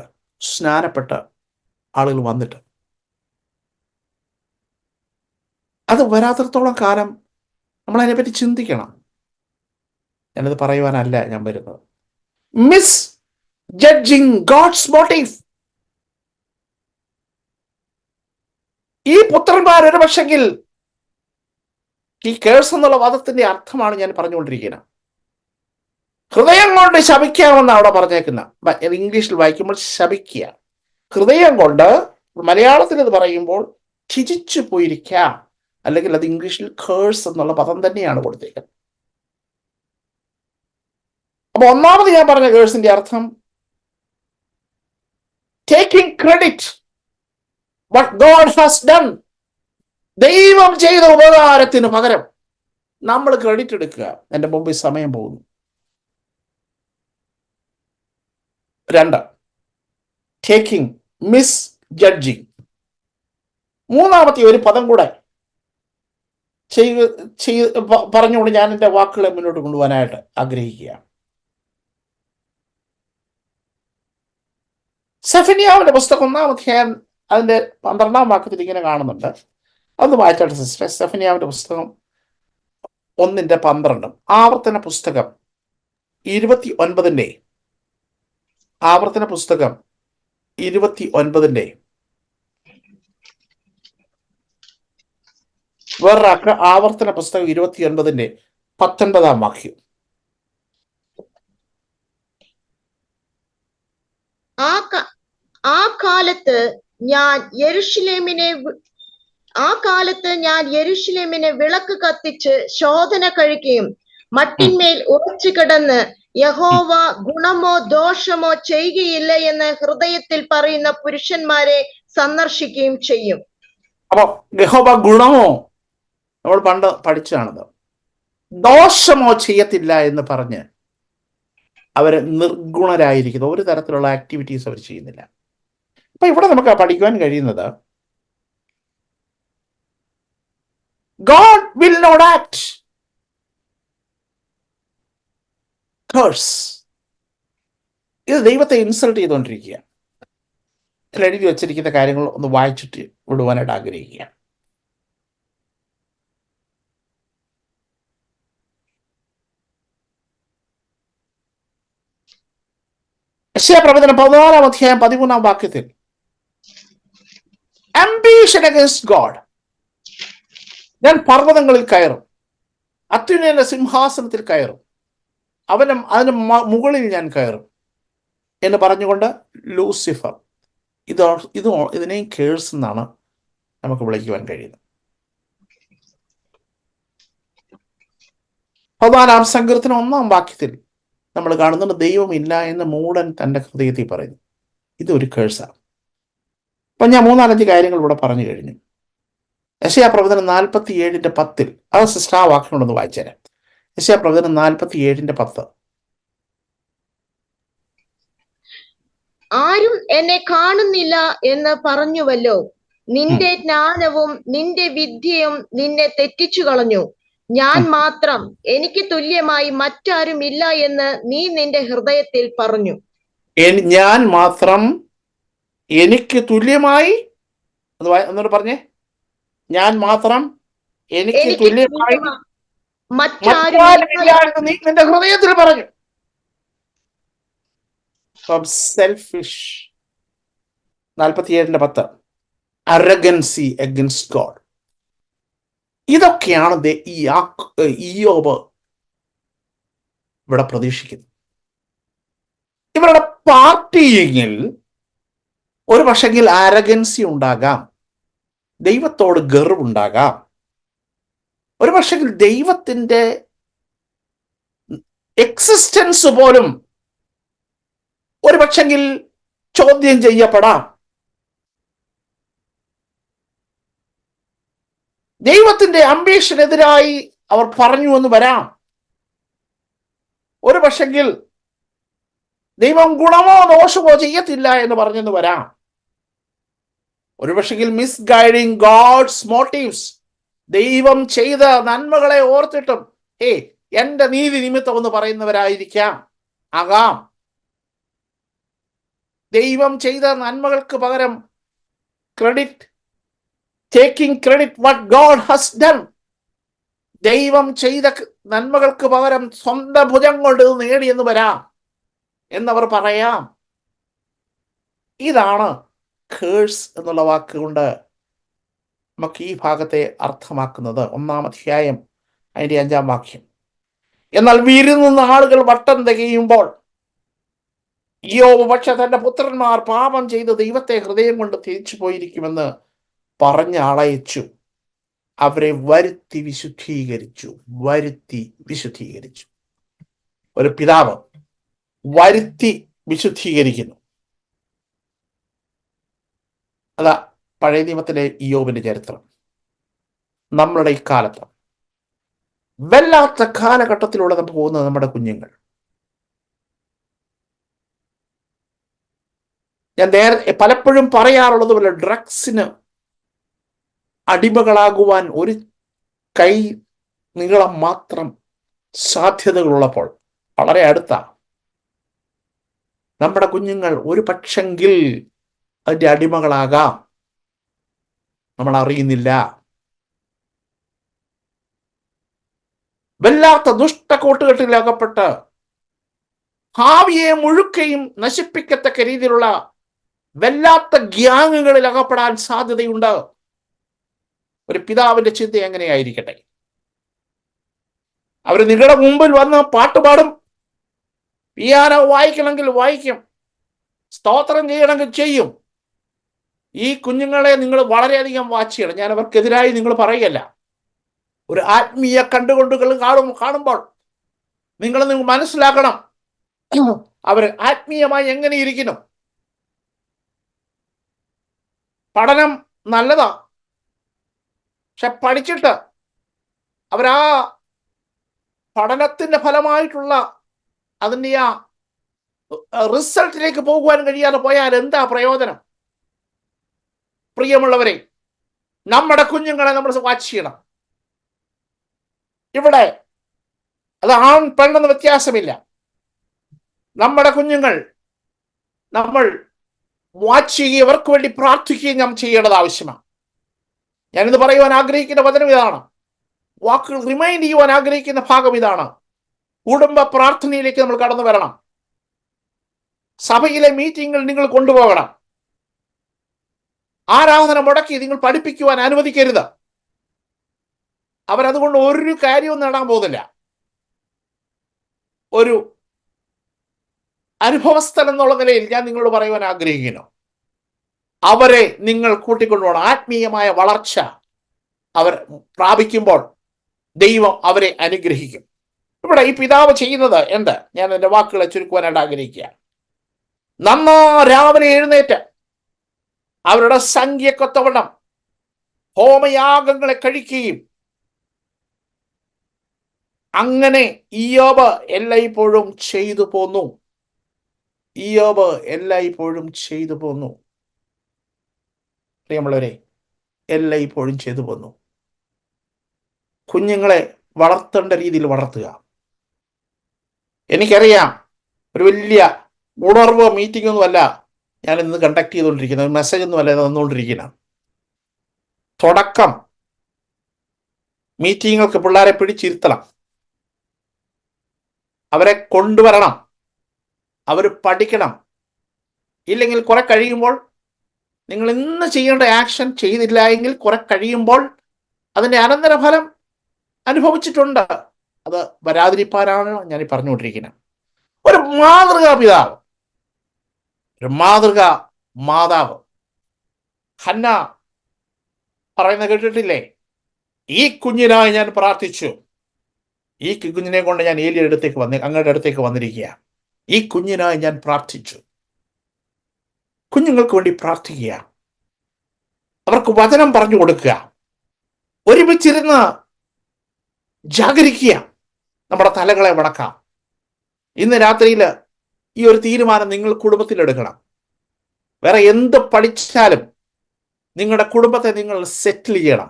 A: സ്നാനപ്പെട്ട ആളുകൾ വന്നിട്ട്? അത് വരാത്തിടത്തോളം കാലം നമ്മൾ അതിനെപ്പറ്റി ചിന്തിക്കണം. ഞാനത് പറയുവാനല്ല ഞാൻ വരുന്നത്. Misjudging God's motive. ഈ പുത്രന്മാർ ഒരു പക്ഷെങ്കിൽ, ഈ കേഴ്സ് എന്നുള്ള വാദത്തിന്റെ അർത്ഥമാണ് ഞാൻ പറഞ്ഞുകൊണ്ടിരിക്കുന്നത്. ഹൃദയം കൊണ്ട് ശപിക്കാമെന്ന് അവിടെ പറഞ്ഞേക്കുന്ന, ഇംഗ്ലീഷിൽ വായിക്കുമ്പോൾ ശപിക്കുക. ഹൃദയം കൊണ്ട്, മലയാളത്തിൽ ഇത് പറയുമ്പോൾ ഛിജിച്ചു പോയിരിക്കാം, അല്ലെങ്കിൽ അത് ഇംഗ്ലീഷിൽ കേഴ്സ് എന്നുള്ള പദം തന്നെയാണ് കൊടുത്തേക്കുന്നത്. അപ്പൊ ഒന്നാമത് ഞാൻ പറഞ്ഞ കേഴ്സിന്റെ അർത്ഥം taking credit what God has done. ദൈവം ചെയ്ത ഉപകാരത്തിന് പകരം നമ്മൾ ക്രെഡിറ്റ് എടുക്കുക. എൻ്റെ മുമ്പിൽ സമയം പോകുന്നു. 2, ടേക്കിംഗ് മിസ് ജഡ്ജിങ്. മൂന്നാമത്തെ ഒരു പദം കൂടെ പറഞ്ഞുകൊണ്ട് ഞാൻ എൻ്റെ വാക്കുകളെ മുന്നോട്ട് കൊണ്ടുപോകാനായിട്ട് ആഗ്രഹിക്കുകയാണ്. സെഫന്യാവിന്റെ പുസ്തകം 1-ാം അധ്യായം അതിന്റെ 12-ാം വാക്യത്തിൽ ഇങ്ങനെ കാണുന്നുണ്ട്. അതൊന്ന് വായിച്ചാട്ടെ സിസ്റ്റർ. സെഫന്യാവിന്റെ പുസ്തകം 1:12. ആവർത്തന പുസ്തകം 29-ന്റെ വേറൊരാൾക്ക് ആവർത്തന പുസ്തകം 29-ന്റെ 19-ാം വാക്യം.
B: ആ കാലത്ത് ഞാൻ യെരൂശലേമിനെ വിളക്ക് കത്തിച്ച് ശോധന കഴിക്കുകയും മട്ടിന്മേൽ ഉറച്ചു കിടന്ന് യഹോവ ഗുണമോ ദോഷമോ ചെയ്യുകയില്ല എന്ന് ഹൃദയത്തിൽ പറയുന്ന പുരുഷന്മാരെ സന്ദർശിക്കുകയും ചെയ്യും.
A: അപ്പൊ യഹോവ ഗുണമോ നമ്മൾ പണ്ട് പഠിച്ചതാണത്, ദോഷമോ ചെയ്യത്തില്ല എന്ന് പറഞ്ഞ് അവര് നിർഗുണരായിരിക്കുന്നു. ഒരു തരത്തിലുള്ള ആക്ടിവിറ്റീസ് അവർ ചെയ്യുന്നില്ല. അപ്പൊ ഇവിടെ നമുക്ക് പഠിക്കുവാൻ കഴിയുന്നത്, God will not act curse. ഇത് ദൈവത്തെ ഇൻസൾട്ട് ചെയ്തുകൊണ്ടിരിക്കുക. എഴുതി വച്ചിരിക്കുന്ന കാര്യങ്ങൾ ഒന്ന് വായിച്ചിട്ട് വിടുവാനായിട്ട് ആഗ്രഹിക്കുക. യെശയ്യാപ്രവചനം 16-ാം അധ്യായം 13-ാം വാക്യത്തിൽ, ambition against God, ഞാൻ പർവ്വതങ്ങളിൽ കയറും, അത്യുന്നതന്റെ സിംഹാസനത്തിൽ കയറും, അതിന് മുകളിൽ ഞാൻ കയറും എന്ന് പറഞ്ഞുകൊണ്ട് ലൂസിഫർ, ഇതിനെയും കേഴ്സ് എന്നാണ് നമുക്ക് വിളിക്കുവാൻ കഴിയുന്നത്. 14-ാം സങ്കീർത്തനം 1-ാം വാക്യത്തിൽ നമ്മൾ കാണുന്നുണ്ട്, ദൈവമില്ല എന്ന് മൂഢൻ തൻ്റെ ഹൃദയത്തിൽ പറയുന്നു. ഇതൊരു കേഴ്സാണ്. അപ്പൊ ഞാൻ 3-4 കാര്യങ്ങൾ ഇവിടെ പറഞ്ഞു കഴിഞ്ഞു. യെശയ്യാപ്രവചനം 47:10, അത് സിസ്റ്റർ ആ വാക്യം കൊണ്ടൊന്ന് വായിച്ചേരാം. യെശയ്യാപ്രവചനം 47:10.
B: ആരും എന്നെ കാണുന്നില്ല എന്ന് പറഞ്ഞുവല്ലോ, നിന്റെ ജ്ഞാനവും നിന്റെ വിദ്യയും നിന്നെ തെറ്റിച്ചു കളഞ്ഞു. ഞാൻ മാത്രം, എനിക്ക് തുല്യമായി മറ്റാരും ഇല്ല എന്ന് നീ നിന്റെ ഹൃദയത്തിൽ പറഞ്ഞു.
A: ഞാൻ മാത്രം, എനിക്ക് തുല്യമായി, എന്നോട് പറഞ്ഞേ, ഞാൻ മാത്രം, എനിക്ക് തുല്യമായി മറ്റാരും ഇല്ല എന്ന് നീ നിന്റെ ഹൃദയത്തിൽ പറഞ്ഞു. സെൽഫിഷ്. 47:10. Arrogancy against God. ഇതൊക്കെയാണ് ഇയ്യോബ് ഇവിടെ പ്രതീക്ഷിക്കുന്നത്. ഇവരുടെ പാർട്ടിയിൽ ഒരു പക്ഷെങ്കിൽ ആരഗൻസി ഉണ്ടാകാം, ദൈവത്തോട് ഗർവുണ്ടാകാം, ഒരു പക്ഷെങ്കിൽ ദൈവത്തിൻ്റെ എക്സിസ്റ്റൻസ് പോലും ഒരു പക്ഷെങ്കിൽ ചോദ്യം ചെയ്യപ്പെടാം. ദൈവത്തിന്റെ അംബീഷനെതിരായി അവർ പറഞ്ഞു എന്ന് വരാം. ഒരു പക്ഷെങ്കിൽ ദൈവം ഗുണമോ ദോഷമോ ചെയ്യത്തില്ല എന്ന് പറഞ്ഞെന്ന് വരാം. ഒരു പക്ഷെങ്കിൽ മിസ്ഗൈഡിങ് ഗോഡ്സ് മോട്ടീവ്സ്, ദൈവം ചെയ്ത നന്മകളെ ഓർത്തിട്ടും എന്റെ നീതി നിമിത്തം എന്ന് പറയുന്നവരായിരിക്കാം, ആകാം. ദൈവം ചെയ്ത നന്മകൾക്ക് പകരം taking credit what God has done. ദൈവം ചെയ്ത നന്മകൾക്ക് പകരം സ്വന്തം ഭുജം കൊണ്ട് നേടിയെന്ന് വരാം എന്നവർ പറയാം. ഇതാണ് കേഴ്സ് എന്നുള്ള വാക്കുകൊണ്ട് നമുക്ക് ഈ ഭാഗത്തെ അർത്ഥമാക്കുന്നത്. 1-ാം അധ്യായം അതിന്റെ 5-ാം വാക്യം. എന്നാൽ വിരുന്നുന്ന ആളുകൾ വട്ടം തികയുമ്പോൾ ഇയ്യോബ് പക്ഷെ തന്റെ പുത്രന്മാർ പാപം ചെയ്ത് ദൈവത്തെ ഹൃദയം കൊണ്ട് തിരിച്ചു പോയിരിക്കുമെന്ന് പറഞ്ഞ ആളയച്ചു, അവരെ വരുത്തി വിശുദ്ധീകരിച്ചു. ഒരു പിതാവ് വരുത്തി വിശുദ്ധീകരിക്കുന്നു. അതാ പഴയ നിയമത്തിലെ ഇയ്യോബിന്റെ ചരിത്രം. നമ്മളുടെ ഇക്കാലത്ത് വല്ലാത്ത കാലഘട്ടത്തിലൂടെ പോകുന്ന നമ്മുടെ കുഞ്ഞുങ്ങൾ, ഞാൻ പലപ്പോഴും പറയാറുള്ളത് പോലെ ഡ്രഗ്സിന് അടിമകളാകുവാൻ ഒരു കൈ നീളം മാത്രം സാധ്യതകളുള്ളപ്പോൾ, വളരെ അടുത്ത നമ്മുടെ കുഞ്ഞുങ്ങൾ ഒരു പക്ഷെങ്കിൽ അതിൻ്റെ അടിമകളാകാം, നമ്മൾ അറിയുന്നില്ല. വല്ലാത്ത ദുഷ്ടക്കൂട്ടുകെട്ടിൽ അകപ്പെട്ട് ഭാവിയെ മുഴുക്കയും നശിപ്പിക്കത്തക്ക രീതിയിലുള്ള വല്ലാത്ത ഗ്യാങ്ങുകളിൽ അകപ്പെടാൻ സാധ്യതയുണ്ട്. ഒരു പിതാവിന്റെ ചിന്ത എങ്ങനെയായിരിക്കട്ടെ? അവർ നിങ്ങളുടെ മുമ്പിൽ വന്ന് പാട്ടുപാടും, പിയാനോ വായിക്കണമെങ്കിൽ വായിക്കും, സ്തോത്രം ചെയ്യണമെങ്കിൽ ചെയ്യും. ഈ കുഞ്ഞുങ്ങളെ നിങ്ങൾ വളരെയധികം വാച്ച് ചെയ്യണം. ഞാൻ അവർക്കെതിരായി നിങ്ങൾ പറയല്ല. ഒരു ആത്മീയ കണ്ടുകൊണ്ടുകൾ കാണുമ്പോൾ നിങ്ങൾ മനസ്സിലാക്കണം അവർ ആത്മീയമായി എങ്ങനെ ഇരിക്കുന്നു. പഠനം നല്ലതാ, പക്ഷെ പഠിച്ചിട്ട് അവരാ പഠനത്തിന്റെ ഫലമായിട്ടുള്ള അതിൻ്റെ ആ റിസൾട്ടിലേക്ക് പോകുവാൻ കഴിയാതെ പോയാൽ എന്താ പ്രയോജനം? പ്രിയമുള്ളവരെ, നമ്മുടെ കുഞ്ഞുങ്ങളെ നമ്മൾ വാച്ച് ചെയ്യണം. ഇവിടെ അത് ആൺ പെണ്ണെന്ന് വ്യത്യാസമില്ല. നമ്മുടെ കുഞ്ഞുങ്ങൾ നമ്മൾ വാച്ച് ചെയ്യുകയും അവർക്ക് വേണ്ടി പ്രാർത്ഥിക്കുകയും നാം ചെയ്യേണ്ടത് ആവശ്യമാണ്. ഞാനിത് പറയുവാൻ ആഗ്രഹിക്കുന്ന വചനം ഇതാണ്. വാക്കുകൾ റിമൈൻഡ് ചെയ്യുവാൻ ആഗ്രഹിക്കുന്ന ഭാഗം ഇതാണ്. കുടുംബ പ്രാർത്ഥനയിലേക്ക് നമ്മൾ കടന്നു വരണം. സഭയിലെ മീറ്റിങ്ങുകൾ നിങ്ങൾ കൊണ്ടുപോകണം. ആരാധന മുടക്കി നിങ്ങൾ പഠിപ്പിക്കുവാൻ അനുവദിക്കരുത്. അവരതുകൊണ്ട് ഒരു കാര്യവും നേടാൻ പോകുന്നില്ല. ഒരു അനുഭവസ്ഥൻ എന്നുള്ള നിലയിൽ ഞാൻ നിങ്ങളോട് പറയുവാൻ ആഗ്രഹിക്കുന്നു, അവരെ നിങ്ങൾ കൂട്ടിക്കൊണ്ടുപോകണം. ആത്മീയമായ വളർച്ച അവർ പ്രാപിക്കുമ്പോൾ ദൈവം അവരെ അനുഗ്രഹിക്കും. ഇവിടെ ഈ പിതാവ് ചെയ്യുന്നത് എന്ത്? ഞാൻ എൻ്റെ വാക്കുകളെ ചുരുക്കുവാനായിട്ട് ആഗ്രഹിക്കുക. രാവിലെ എഴുന്നേറ്റ് അവരുടെ സംഖ്യക്കൊത്തവണ്ണം ഹോമയാഗങ്ങളെ കഴിക്കുകയും അങ്ങനെ ഇയ്യോബ് എല്ലായ്പ്പോഴും ചെയ്തു പോന്നു. ഇയ്യോബ് എല്ലായ്പ്പോഴും ചെയ്തു പോന്നു. പ്രിയമുള്ളവരെ, എല്ലായ്പ്പോഴും ചെയ്തു പോന്നു. കുഞ്ഞുങ്ങളെ വളർത്തേണ്ട രീതിയിൽ വളർത്തുക. എനിക്കറിയാം, ഒരു വലിയ ഉണർവ് മീറ്റിംഗ് ഒന്നുമല്ല ഞാൻ ഇന്ന് കണ്ടക്ട് ചെയ്തുകൊണ്ടിരിക്കുന്നത്, മെസ്സേജ് ഒന്നുമല്ല തന്നുകൊണ്ടിരിക്കുന്ന. തുടക്കം മീറ്റിങ്ങുകൾക്ക് പിള്ളേരെ പിടിച്ചിരുത്തണം, അവരെ കൊണ്ടുവരണം, അവർ പഠിക്കണം. ഇല്ലെങ്കിൽ കുറെ കഴിയുമ്പോൾ നിങ്ങൾ ഇന്ന് ചെയ്യേണ്ട ആക്ഷൻ ചെയ്തില്ല എങ്കിൽ കുറെ കഴിയുമ്പോൾ അതിൻ്റെ അനന്തരഫലം അനുഭവിച്ചിട്ടുണ്ട്. അത് വരാതിരിക്കാനാണ് ഞാൻ പറഞ്ഞുകൊണ്ടിരിക്കുന്നത്. ഒരു മാതൃകാ പിതാവ്, ഒരു മാതൃകാ മാതാവ് ഹന്ന പറയുന്നത് കേട്ടിട്ടില്ലേ? ഈ കുഞ്ഞിനായി ഞാൻ പ്രാർത്ഥിച്ചു, ഈ കുഞ്ഞിനെ കൊണ്ട് ഞാൻ ഏലിയുടെ അടുത്തേക്ക് അങ്ങയുടെ അടുത്തേക്ക് വന്നിരിക്കുക. ഈ കുഞ്ഞിനായി ഞാൻ പ്രാർത്ഥിച്ചു. കുഞ്ഞുങ്ങൾക്ക് വേണ്ടി പ്രാർത്ഥിക്കുക, അവർക്ക് വചനം പറഞ്ഞു കൊടുക്കുക, ഒരുമിച്ചിരുന്ന് ജാഗരിക്കുക, നമ്മുടെ തലകളെ വണക്കാം. ഇന്ന് രാത്രിയിൽ ഈ ഒരു തീരുമാനം നിങ്ങൾ കുടുംബത്തിലെടുക്കണം. വേറെ എന്ത് പഠിച്ചാലും നിങ്ങളുടെ കുടുംബത്തെ നിങ്ങൾ സെറ്റിൽ ചെയ്യണം.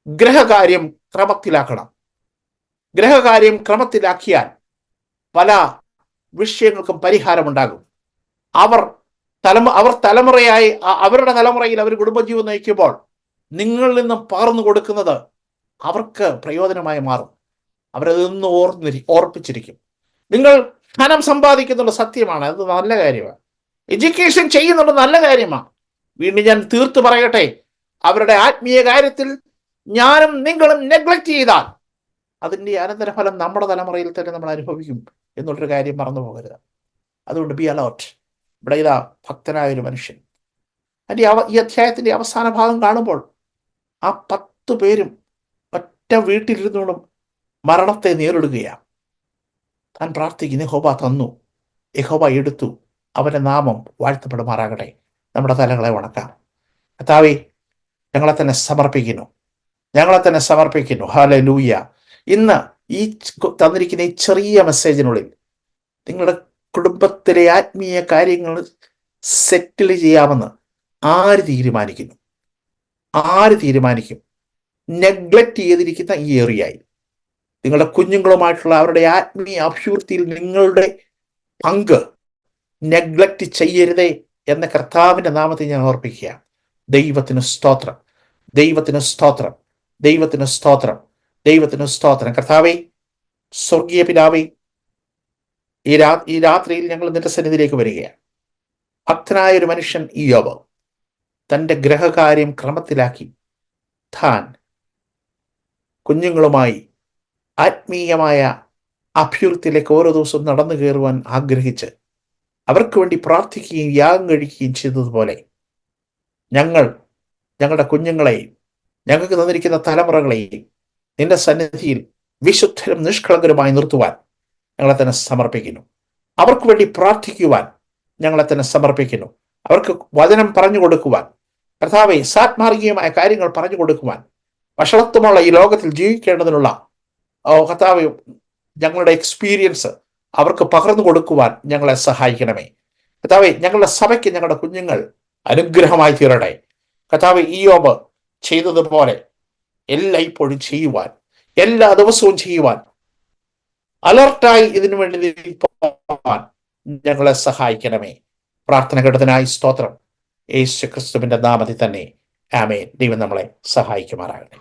A: ഗ്രഹകാര്യം ക്രമത്തിലാക്കണം. ഗ്രഹകാര്യം ക്രമത്തിലാക്കിയാൽ പല വിഷയങ്ങൾക്കും പരിഹാരമുണ്ടാകും. അവർ തലമുറയായി അവരുടെ തലമുറയിൽ അവർ കുടുംബജീവൻ നയിക്കുമ്പോൾ നിങ്ങളിൽ നിന്നും പകർന്നു കൊടുക്കുന്നത് അവർക്ക് പ്രയോജനമായി മാറും. അവരതൊന്ന് ഓർപ്പിച്ചിരിക്കും. നിങ്ങൾ ധനം സമ്പാദിക്കുന്നുള്ള സത്യമാണ്, അത് നല്ല കാര്യമാണ്. എഡ്യൂക്കേഷൻ ചെയ്യുന്നുള്ള നല്ല കാര്യമാണ്. വീണ്ടും ഞാൻ തീർത്തു പറയട്ടെ, അവരുടെ ആത്മീയ കാര്യത്തിൽ ഞാനും നിങ്ങളും നെഗ്ലക്ട് ചെയ്താൽ അതിൻ്റെ അനന്തരഫലം നമ്മുടെ തലമുറയിൽ തന്നെ നമ്മൾ അനുഭവിക്കും എന്നുള്ളൊരു കാര്യം മറന്നു പോകരുത്. അതുകൊണ്ട് ബി അലേർട്ട്. ഇവിടെ ഇതാ ഭക്തനായൊരു മനുഷ്യൻ, ഈ അധ്യായത്തിൻ്റെ അവസാന ഭാഗം കാണുമ്പോൾ ആ 10 പേരും ഒറ്റ വീട്ടിലിരുന്നോണ്ടും മരണത്തെ നേരിടുകയാണ്. താൻ പ്രാർത്ഥിക്കുന്നു, യഹോവ തന്നു, യഹോവ എടുത്തു, അവൻ്റെ നാമം വാഴ്ത്തപ്പെടുമാറാകട്ടെ. നമ്മുടെ തലകളെ വണക്കാം. കർത്താവേ, ഞങ്ങളെ തന്നെ സമർപ്പിക്കുന്നു. ഹല്ലേലൂയ. ഇന്ന് ഈ തന്നിരിക്കുന്ന ഈ ചെറിയ മെസ്സേജിനുള്ളിൽ നിങ്ങളുടെ കുടുംബത്തിലെ ആത്മീയ കാര്യങ്ങൾ സെറ്റിൽ ചെയ്യാമെന്ന് ആര് തീരുമാനിക്കും? നെഗ്ലക്റ്റ് ചെയ്തിരിക്കുന്ന ഈ ഏറിയായി നിങ്ങളുടെ കുഞ്ഞുങ്ങളുമായിട്ടുള്ള അവരുടെ ആത്മീയ അഭിവൃദ്ധിയിൽ നിങ്ങളുടെ പങ്ക് നെഗ്ലക്റ്റ് ചെയ്യരുതേ എന്ന കർത്താവിന്റെ നാമത്തിൽ ഞാൻ ഓർപ്പിക്കുക. ദൈവത്തിന് സ്തോത്രം, ദൈവത്തിന് സ്തോത്രം, ദൈവത്തിന് സ്തോത്രം, ദൈവത്തിന് സ്തോത്രം. കർത്താവേ, സ്വർഗീയ പിതാവേ, ഈ രാത്രിയിൽ ഞങ്ങൾ നിന്റെ സന്നിധിയിലേക്ക് വരികയാണ്. ഭക്തനായ ഒരു മനുഷ്യൻ ഇയ്യോബ് തൻ്റെ ഗ്രഹകാര്യം ക്രമത്തിലാക്കി താൻ കുഞ്ഞുങ്ങളുമായി ആത്മീയമായ അഭ്യുത്തിലേക്ക് ഓരോ ദിവസവും നടന്നു കയറുവാൻ ആഗ്രഹിച്ച് അവർക്ക് വേണ്ടി പ്രാർത്ഥിക്കുകയും യാഗം കഴിക്കുകയും ചെയ്തതുപോലെ ഞങ്ങളുടെ കുഞ്ഞുങ്ങളെയും ഞങ്ങൾക്ക് തന്നിരിക്കുന്ന തലമുറകളെയും നിന്റെ സന്നിധിയിൽ വിശുദ്ധരും നിഷ്കളങ്കരുമായി നിർത്തുവാൻ ഞങ്ങളെ തന്നെ സമർപ്പിക്കുന്നു. അവർക്ക് വേണ്ടി പ്രാർത്ഥിക്കുവാൻ ഞങ്ങളെ തന്നെ സമർപ്പിക്കുന്നു. അവർക്ക് വചനം പറഞ്ഞു കൊടുക്കുവാൻ, കർത്താവേ, സാത്മാർഗീയമായ കാര്യങ്ങൾ പറഞ്ഞു കൊടുക്കുവാൻ, വഷളത്വമുള്ള ഈ ലോകത്തിൽ ജീവിക്കേണ്ടതിനുള്ള കർത്താവേ, ഞങ്ങളുടെ എക്സ്പീരിയൻസ് അവർക്ക് പകർന്നു കൊടുക്കുവാൻ ഞങ്ങളെ സഹായിക്കണമേ. കർത്താവേ, ഞങ്ങളുടെ സഭയ്ക്ക് ഞങ്ങളുടെ കുഞ്ഞുങ്ങൾ അനുഗ്രഹമായി തീരട്ടെ. കർത്താവേ, ഇയ്യോബ് ചെയ്തതുപോലെ എല്ലായ്പ്പോഴും ചെയ്യുവാൻ, എല്ലാ ദിവസവും ചെയ്യുവാൻ, അലർട്ടായി ഇതിനു വേണ്ടി പോവാൻ ഞങ്ങളെ സഹായിക്കണമേ. പ്രാർത്ഥന കേട്ടതിനായി സ്തോത്രം. യേശു ക്രിസ്തുവിന്റെ നാമത്തിൽ തന്നെ ആമേൻ. ദൈവം നമ്മളെ സഹായിക്കുമാറാകട്ടെ.